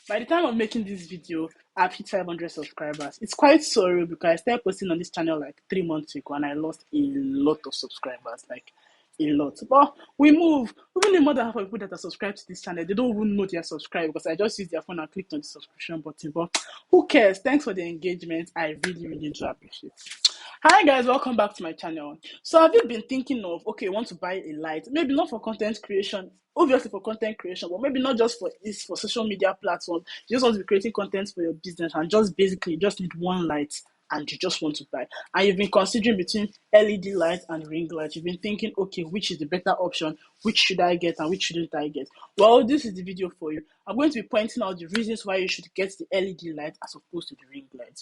By the time of making this video, I've hit 500 subscribers. It's quite sorry because I started posting on this channel like 3 months ago and I lost a lot of subscribers, like a lot. But we move. Even the more than half of people that are subscribed to this channel, they don't even know they are subscribed because I just used their phone and clicked on the subscription button. But who cares? Thanks for the engagement. I really, really do appreciate it. Hi guys, welcome back to my channel. So have you been thinking of, okay, want to buy a light, maybe not for content creation, obviously for content creation, but maybe not just for this, for social media platforms. You just want to be creating content for your business and just basically you just need one light and you just want to buy, and you've been considering between LED light and ring light. You've been thinking, okay, which is the better option, which should I get and which shouldn't I get? Well, this is the video for you. I'm going to be pointing out the reasons why you should get the LED light as opposed to the ring light.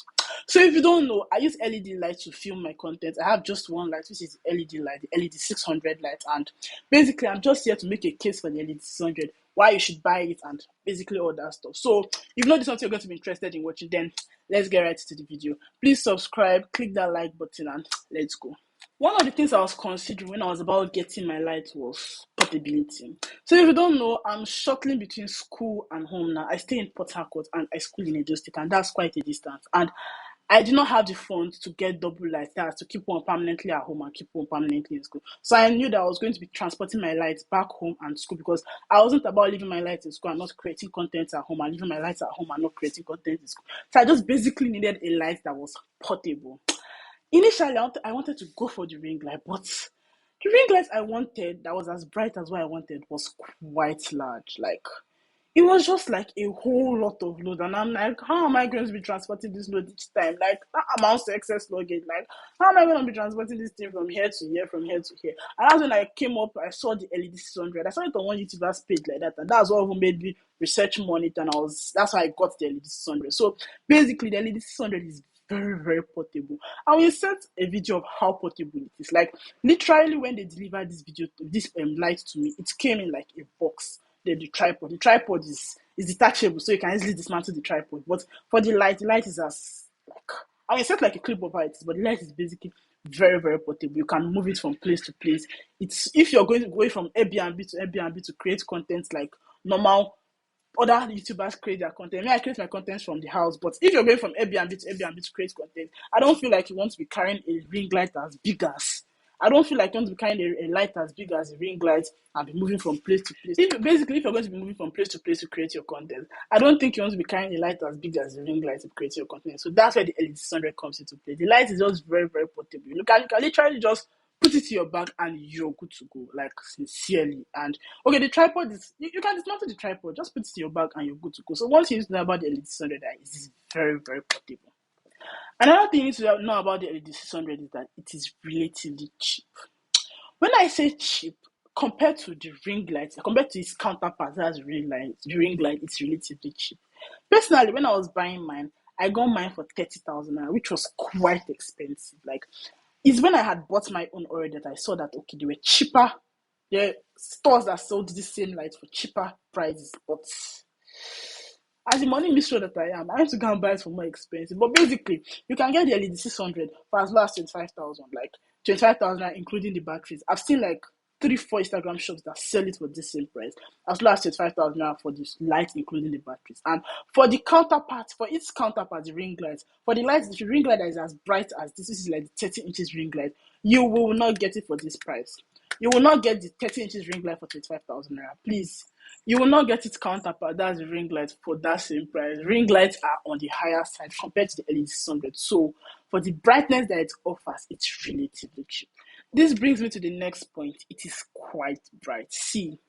So if you don't know, I use LED light to film my content. I have just one light, which is the LED light, the LED 600 light, and basically I'm just here to make a case for the LED 600, why you should buy it and basically all that stuff. So if you know this is something you're going to be interested in watching, then let's get right to the video. Please subscribe, click that like button, and let's go. One of the things I was considering when I was about getting my light was portability. So if you don't know, I'm shuttling between school and home now. I stay in Port Harcourt and I school in a district, and that's quite a distance. And I did not have the funds to get double light, that to keep one permanently at home and keep one permanently in school. So I knew that I was going to be transporting my lights back home and school because I wasn't about leaving my lights in school and not creating content at home, and leaving my lights at home and not creating content in school. So I just basically needed a light that was portable. Initially, I wanted to go for the ring light, but the ring light I wanted that was as bright as what I wanted was quite large. Like, it was just like a whole lot of load, and I'm like, how am I going to be transporting this load each time? Like, that amounts to excess luggage. Like, how am I going to be transporting this thing from here to here, from here to here? And that's when I came up, I saw the LED 600. I saw it on one YouTuber's page like that, and that's what even made me research more on it, and that's how I got the LED 600. So basically, the LED 600 is very, very portable. And we sent a video of how portable it is. Like, literally, when they delivered this light to me, it came in like a box. The tripod. The tripod is detachable, so you can easily dismantle the tripod. But for the light is as like, I mean, it's not like a clip of light, but the light is basically very, very portable. You can move it from place to place. It's if you're going to go from Airbnb to Airbnb to create content like normal other YouTubers create their content. I create my content from the house, but if you're going from Airbnb to Airbnb to create content, I don't feel like you want to be carrying a ring light as big as. I don't feel like you want to be carrying a light as big as a ring light and be moving from place to place. If you're going to be moving from place to create your content, I don't think you want to be carrying a light as big as a ring light to create your content. So that's where the LED 600 comes into play. The light is just very, very portable. You can literally just put it to your bag and you're good to go, like sincerely. And okay, the tripod is you can dismantle the tripod, just put it to your bag and you're good to go. So once you know about the LED 600, it is very, very portable. Another thing you need to know about the LED 600 is that it is relatively cheap. When I say cheap, compared to the ring light, compared to its counterpart, that's the ring light, it's relatively cheap. Personally, when I was buying mine, I got mine for 30,000, which was quite expensive. Like, it's when I had bought my own already that I saw that okay, they were cheaper. There are stores that sold the same light for cheaper prices, but as the money mystery that I am, I have to go and buy it for more expensive. But basically, you can get the LED 600 for as low as 25,000, like 25,000 including the batteries. I've seen like 3, 4 Instagram shops that sell it for the same price, as low as 25,000 for this light including the batteries. And for the counterpart, for its counterpart, the ring light, for the light, the ring light that is as bright as this is like the 30 inches ring light, you will not get it for this price. You will not get the 30 inches ring light for 25,000 naira. Please. You will not get its counterpart, that's the ring light, for that same price. Ring lights are on the higher side compared to the LED 600. So, for the brightness that it offers, it's relatively cheap. This brings me to the next point. It is quite bright. See,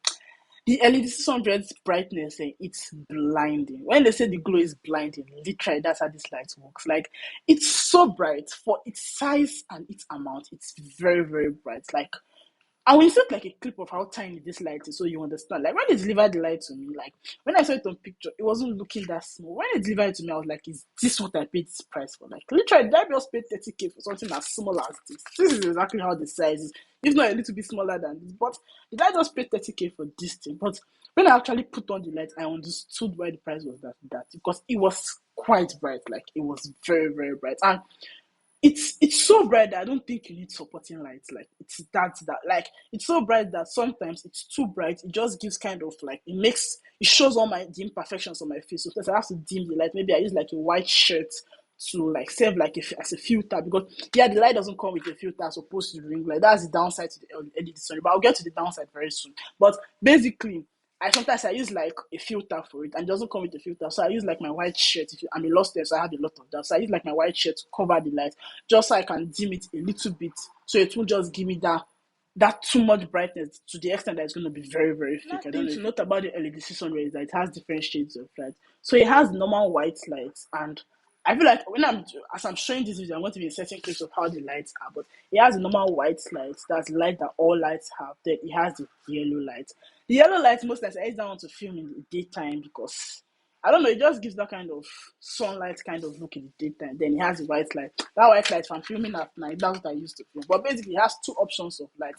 the LED 600's brightness, it's blinding. When they say the glow is blinding, literally, that's how this light works. Like, it's so bright for its size and its amount. It's very, very bright. Like, and when you see like a clip of how tiny this light is, so you understand. Like when they delivered the light to me, like when I saw it on picture, it wasn't looking that small. When they delivered it to me, I was like, is this what I paid this price for? Like literally, did I just pay 30K for something as small as this? This is exactly how the size is. If not a little bit smaller than this. But did I just pay 30K for this thing? But when I actually put on the light, I understood why the price was that because it was quite bright. Like it was very, very bright. And it's so bright that I don't think you need supporting lights. Like that like it's so bright that sometimes it's too bright. It just gives kind of like it shows all the imperfections on my face. So first I have to dim the light. Maybe I use like a white shirt to like serve like as a filter, because yeah, the light doesn't come with a filter as opposed to the ring light. That's the downside to the LED. Sorry, but I'll get to the downside very soon. But basically, I use like a filter for it, and it doesn't come with a filter. So I use like my white shirt. I'm a lost there, so I have a lot of that. So I use like my white shirt to cover the light, just so I can dim it a little bit, so it won't just give me that too much brightness to the extent that it's going to be very, very thick. I don't know. To note about the LED 600 is that it has different shades of light. So it has normal white lights, and I feel like as I'm showing this video, I'm going to be in certain clips of how the lights are, but it has the normal white lights. That's light that all lights have. Then it has the yellow light. The yellow light, most times I don't want to film in the daytime because I don't know, it just gives that kind of sunlight kind of look in the daytime. Then it has the white light. That white light, if I'm filming at night, that's what I used to film. But basically, it has two options of light.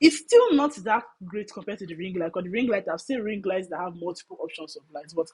It's still not that great compared to the ring light. Because the ring light, I've seen ring lights that have multiple options of lights, but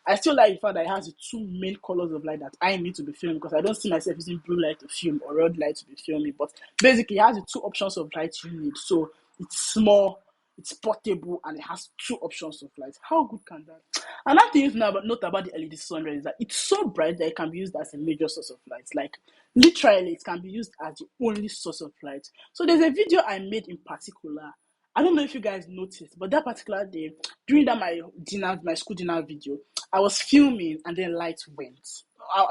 I still like the fact that it has the two main colors of light that I need to be filming, because I don't see myself using blue light to film or red light to be filming. But basically, it has the two options of light you need. So it's small, it's portable, and it has two options of light. How good can that? Another thing to note about the LED 600 is that it's so bright that it can be used as a major source of light. Like literally, it can be used as the only source of light. So there's a video I made in particular. I don't know if you guys noticed, but that particular day, during my school dinner video, I was filming and then light went.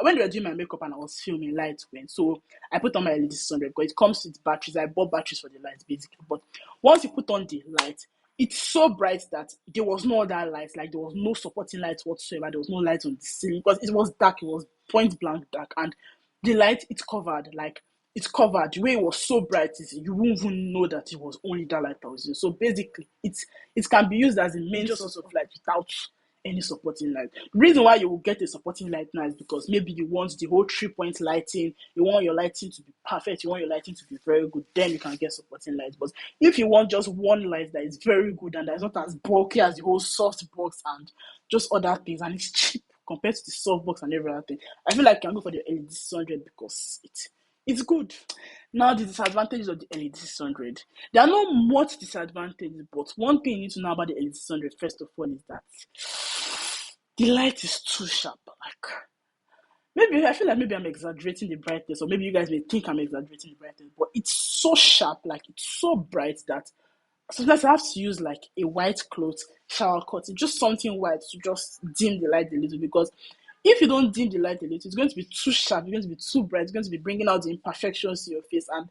When they were doing my makeup and I was filming, light went. So I put on my LED 600 because it comes with batteries. I bought batteries for the lights basically. But once you put on the light, it's so bright that there was no other lights. Like there was no supporting lights whatsoever. There was no light on the ceiling because it was dark. It was point blank dark, and the light it's covered. Like it's covered. The way it was so bright, you won't even know that it was only that light that was used. So basically, it can be used as a major source of light without any supporting light. The reason why you will get a supporting light now is because maybe you want the whole 3 point lighting, you want your lighting to be perfect, you want your lighting to be very good, then you can get supporting light. But if you want just one light that is very good and that's not as bulky as the whole soft box and just other things, and it's cheap compared to the soft box and every other thing, I feel like you can go for the LED 600 because it's good. Now, the disadvantages of the LED 600. There are not much disadvantages, but one thing you need to know about the LED 600 first of all is that the light is too sharp. Like maybe I feel like maybe I'm exaggerating the brightness, or maybe you guys may think I'm exaggerating the brightness, but it's so sharp, like it's so bright that sometimes I have to use like a white cloth, shower curtain, just something white to just dim the light a little, because if you don't dim the light a little, it's going to be too sharp, it's going to be too bright, it's going to be bringing out the imperfections in your face, and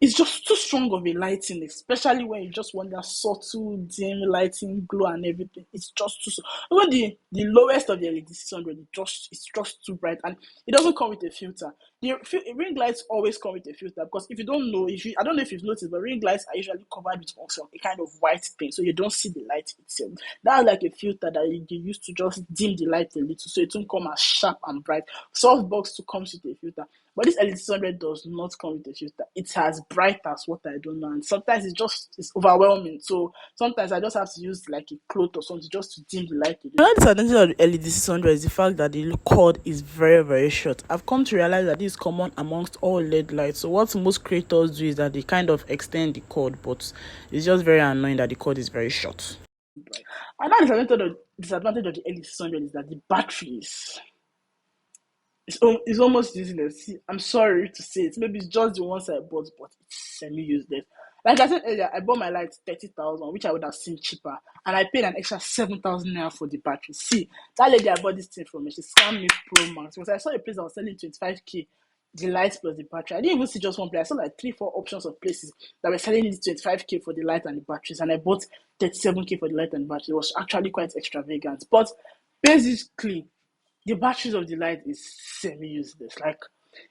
it's just too strong of a lighting, especially when you just want that subtle dim lighting glow and everything. It's just too even the lowest of the LED 600, it's just too bright, and it doesn't come with a filter. The ring lights always come with a filter, because if you don't know, if you I don't know if you've noticed, but ring lights are usually covered with also a kind of white thing, so you don't see the light itself. That's like a filter that you use to just dim the light a little, so it won't come as sharp and bright. Softbox too comes with a filter, but this LED 600 does not come with a filter. It's as bright as what I don't know, and sometimes it's overwhelming. So sometimes I just have to use like a cloth or something just to dim the light a little. Another disadvantage of the LED 600 is the fact that the cord is very, very short. I've come to realize that this is common amongst all LED lights. So what most creators do is that they kind of extend the cord, but it's just very annoying that the cord is very short. Another disadvantage of the LED 600 is that the batteries it's almost useless. See, I'm sorry to say it. Maybe it's just the ones I bought, but it's semi-useless. Like I said earlier, I bought my light 30,000, which I would have seen cheaper, and I paid an extra 7,000 naira for the battery. See, that lady I bought this thing from, she scammed me pro max, because I saw a place that was selling 25k, the light plus the battery. I didn't even see just one place. I saw like 3, 4 options of places that were selling this 25k for the light and the batteries, and I bought 37k for the light and battery. It was actually quite extravagant, but basically the batteries of the light is semi-useless. Like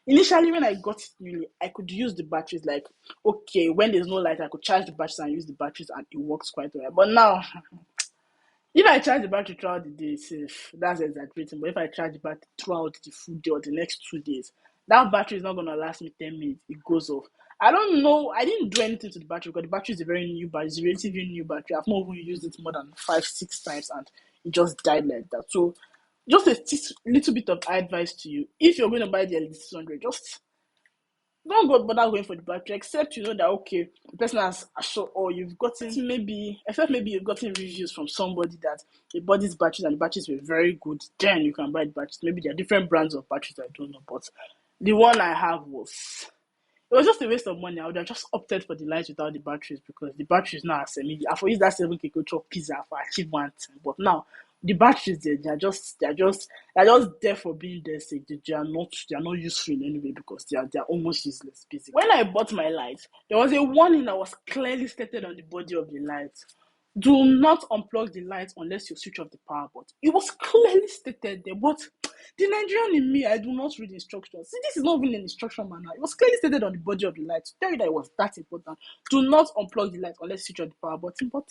initially when I got it newly, I could use the batteries like okay, when there's no light, I could charge the batteries and use the batteries and it works quite well. But now if I charge the battery throughout the day, safe, that's exaggerating. But if I charge the battery throughout the full day or the next 2 days, that battery is not gonna last me 10 minutes. It goes off. I don't know. I didn't do anything to the battery because the battery is a very new battery. It's a relatively new battery. I've not even used it more than 5, 6 times, and it just died like that. So, just a little bit of advice to you: if you're going to buy the LD 600, just don't go bother going for the battery, except you know that okay, the person has assured, or you've gotten maybe, except maybe you've gotten reviews from somebody that they bought these batteries and the batteries were very good. Then you can buy the batteries. Maybe there are different brands of batteries, I don't know, but the one I have was, it was just a waste of money. I would have just opted for the lights without the batteries because the batteries now are semi. I for use that 7K go chop pizza for achieve one thing. But now the batteries they're just there for being there. Sake. They are not useful in any way because they are almost useless. Basically, when I bought my lights, there was a warning that was clearly stated on the body of the lights. Do not unplug the lights unless you switch off the power button. It was clearly stated there, but the Nigerian in me, I do not read instructions. See, this is not even an instruction manual. It was clearly stated on the body of the light to tell you that it was that important. Do not unplug the light unless you switch on the power button. But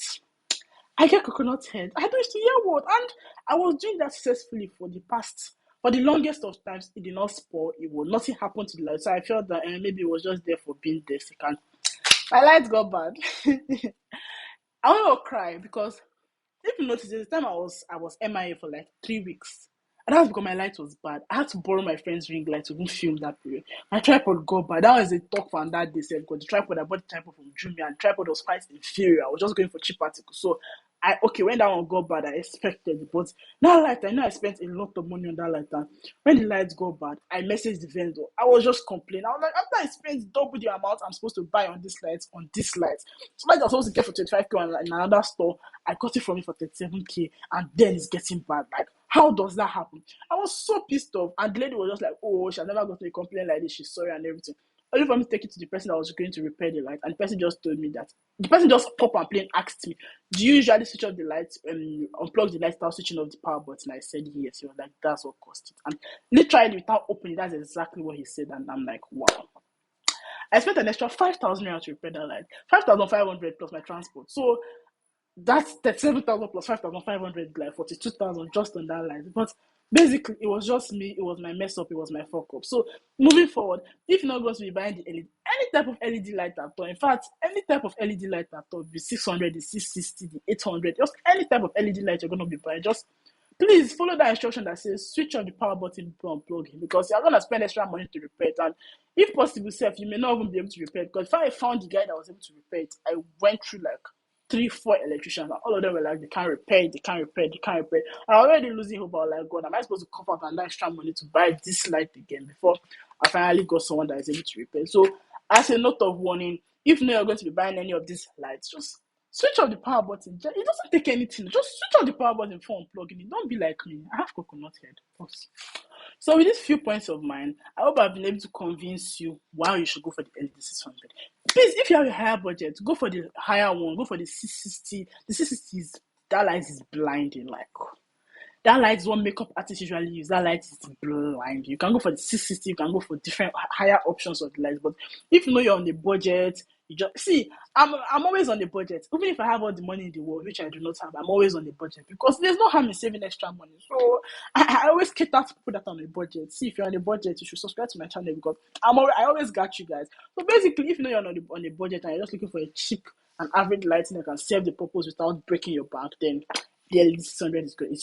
I get coconut head. I don't used to hear what, and I was doing that successfully for the longest of times. It did not spoil. It was nothing happened to the light, so I felt that maybe it was just there for being there. And my lights got bad. I want to cry because if you notice, the time I was MIA for like 3 weeks. And that was because my light was bad. I had to borrow my friend's ring light to even film that period. My tripod got bad. That was a talk for that day because the tripod, I bought the tripod from Jumia, and the tripod was quite inferior. I was just going for cheap articles. So when that one got bad, I expected it. But that light, I know I spent a lot of money on that light. And when the lights got bad, I messaged the vendor. I was just complaining. I was like, after I spent double the amount I'm supposed to buy on this light, so light I was supposed to get for 25K in another store, I got it from it for 37K, and then it's getting bad. Like, how does that happen? I was so pissed off, and the lady was just like, "Oh, she's never got to a complaint like this. She's sorry and everything." Only for me to take it to the person that was going to repair the light, and the person just told me that the person just pop and play and asked me, "Do you usually switch off the lights and unplug the lights without switching off the power button?" I said yes. He was like, "That's what cost it." And literally without opening, that's exactly what he said, and I'm like, "Wow." I spent an extra 5,000 rand to repair that light, 5,500 plus my transport. So that's 37,000 plus 5,500, like 42,000 just on that line. But basically, it was just me. It was my mess up. It was my fuck up. So moving forward, if you're not going to be buying the LED, any type of LED light at all, in fact, any type of LED light at all, the 600, the 660, the 800, just any type of LED light you're going to be buying, just please follow that instruction that says switch on the power button before unplugging because you're going to spend extra money to repair it. And if possible, self, you may not even be able to repair it because if I found the guy that was able to repair it, I went through like 3, 4 electricians, and all of them were like, they can't repair it, they can't repair it, they can't repair it. I'm already losing hope. I was like, God, am I supposed to cough out and that extra money to buy this light again before I finally got someone that is able to repair? So, as a note of warning, if you know you're going to be buying any of these lights, just switch off the power button. It doesn't take anything. Just switch off the power button before unplugging it. Don't be like me. I have coconut head. So with these few points of mine, I hope I've been able to convince you why you should go for the LED 600. Please, if you have a higher budget, go for the higher one. Go for the 660. The 660 that light is blinding. Like, that light is what makeup artists usually use. That light is blind. You can go for the 660, you can go for different higher options of the lights. But if you know you're on the budget, you just see, I'm always on the budget. Even if I have all the money in the world, which I do not have, I'm always on the budget because there's no harm in saving extra money. So I always cater to people that are on a budget. See, if you're on a budget, you should subscribe to my channel because I always got you guys. So basically, if you know you're on a budget and you're just looking for a cheap and average lighting that can serve the purpose without breaking your bank, then the LED 600 is good.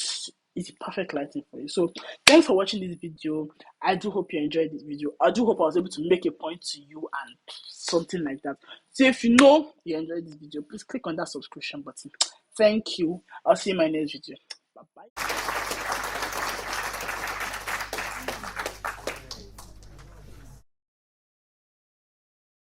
It's a perfect lighting for you. So thanks for watching this video. I do hope you enjoyed this video. I do hope I was able to make a point to you and something like that. So if you know you enjoyed this video, please click on that subscription button. Thank you. I'll see you in my next video. Bye bye.